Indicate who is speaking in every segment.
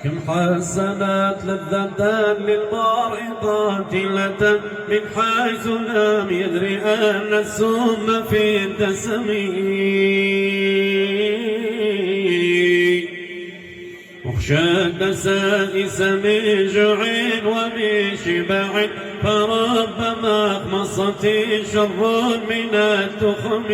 Speaker 1: كم حسنات لذة للمرء قاتلة من حيث لم يدري أن السم في الدسم أخشى الدسائس من جوع ومن شبع فرب مخمصة شر من التخم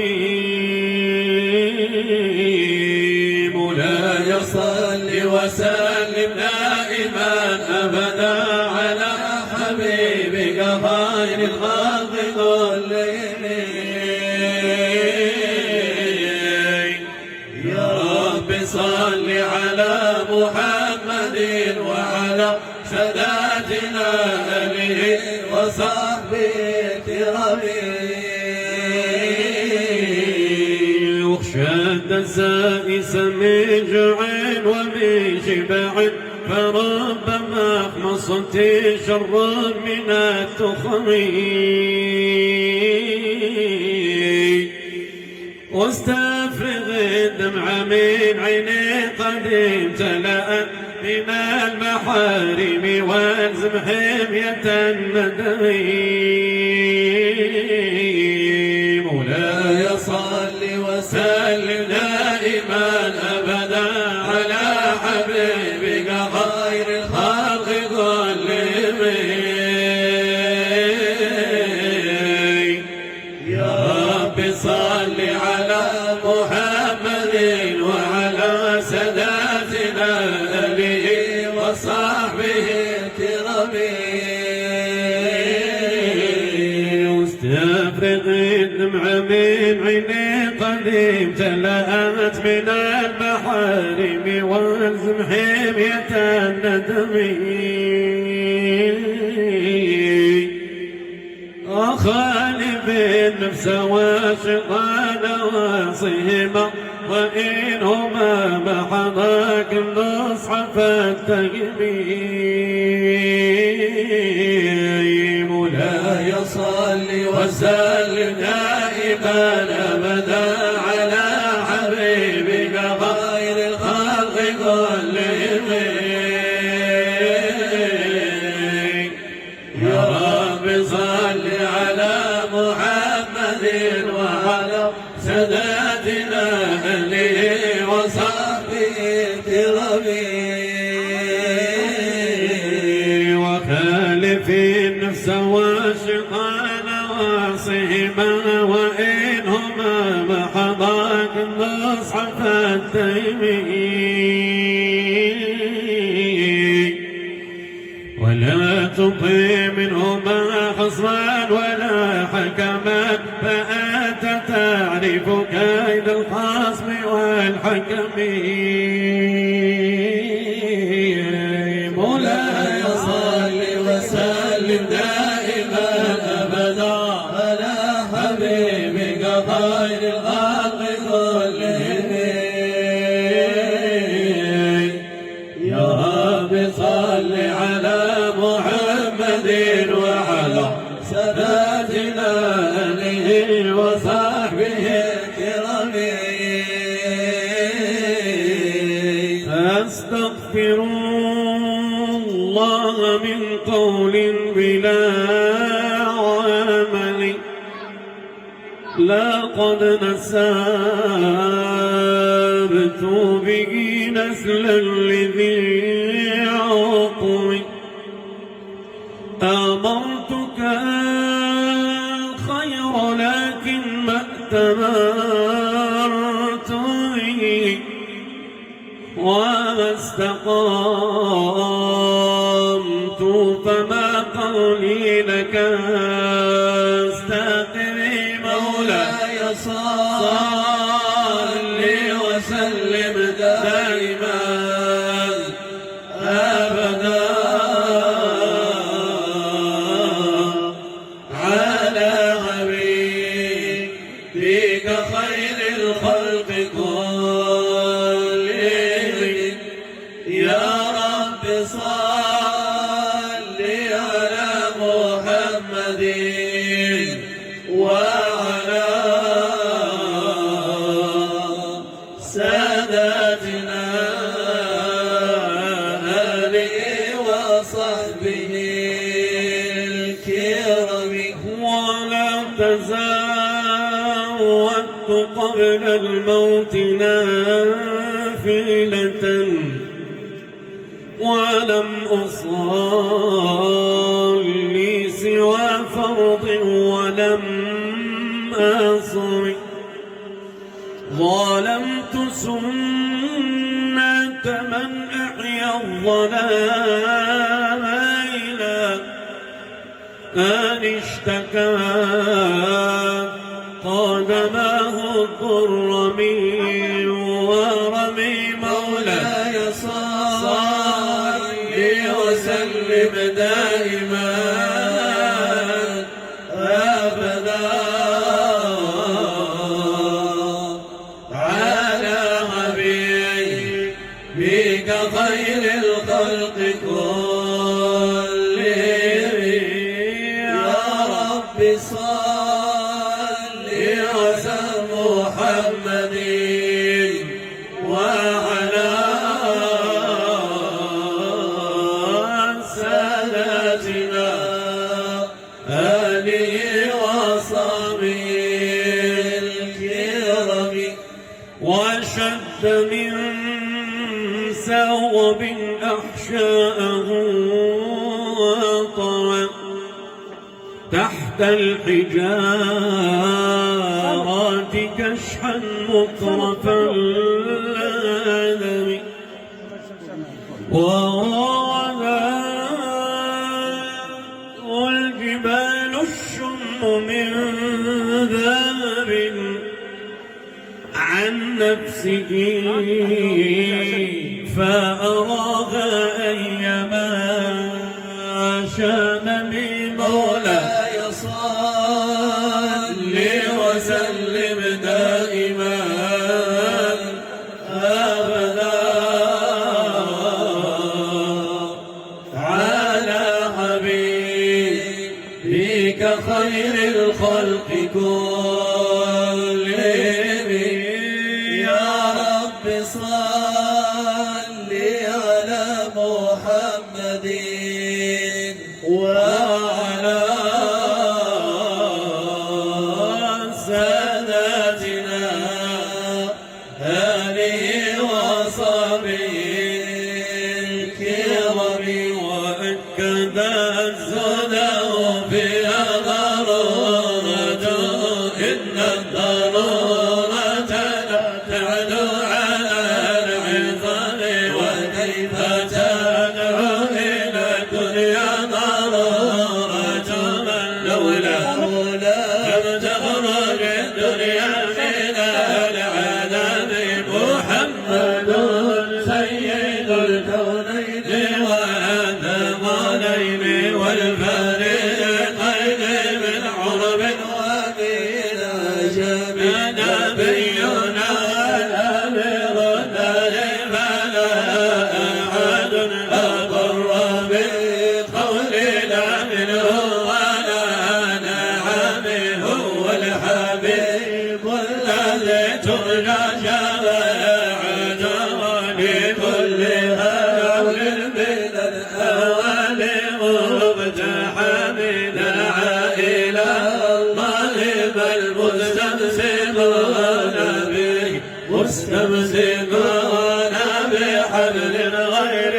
Speaker 1: مولاي صل وسلم دائما أبدا على حبيبك خير الخلق كلهم يا رب صل على محمد وعلى ساداتنا آله وصحبه الكرام أخشى الدسائس من جوع ومن شبع فرب مخمصة شر من التخم واستفرغ الدمع من عيني قد امتلأت من المحارم والزم حمية الندم مولاي صل وسلم دائما أبدا على حبيبك خير الخلق كلهم يا رب صل على محمد وعلى ساداتنا آله وصحبه الكرام واستفرغ الدمع من عيني قد امتلأت من المحارم والزم حمية الندم وخالف النفس والشيطان وعصيهما وإنهما محضاك النصح فاتقبي مولاي صل وسلم دائما أبدا على حبيبك خير الخلق كلهم يا رب صل على محمد وعلى ساداتنا آله وصحبه الكرام وخالف النفس والشيطان وعصيهما وإنهما محضاك النصح فاتقبي ولا تطع منهما خصما ولا حكما فأنت تعرف كيد الخصم والحكم مولاي صل وسلم دائما أبدا على حبيبك خير الخلق كلهم يا رب صل على محمد وعلى ساداتنا آله وصحبه الكرام أستغفر الله من قول بلا عمل لقد نسبت به نسلا لذي عقم أمرتك الخير لكن ما اتبرت به وما استقمت فما قولي لك استقم مولاي صل وسلم دائما أبدا على حبيبك خير الخلق كلهم يا رب صل على محمد وعلى ساداتنا
Speaker 2: تزودت قبل الموت نافلة ولم أصلي سوى فرض ولم أصم ظلمت سنة من أحيا الظلام إلى أن اشتكى قدماه الضر من ورمي مولاي صلي وسلم دائما أبدا على حبيبك خير الخلق كلهم يا رب صل وسلم محمد وعلى سادتنا آله وصحبه الكرام وشد من ثوب أحشاءه وطوى تحت الحجارات كشحا مطرف الآدم والجبال الشم من ذهب عن نفسه فأراها أيما شان بمولاي صل وسلم دائما أبدا على حبيبك خير الخلق كلهم يا رب صل على محمد وعلى سادتنا آله وصحبه الكرام وأكد الزنا بها ضرورة إن الضرورة لا تعدو على العظام وكيف تدعو إلى الدنيا ضرورة من لولا لم تخرج الدنيا من العذاب محمد سيد الكونين والثقلين والفريقين من عرب ومن عجم نبينا الأمير فلا أحد أضر بقول منه ولا نعم هو الحبيب الذي ترجى شفاعته لكل هول من الأول مقتحم دعا إلى الله بل مستمسكون به مستمسكون بحبل غير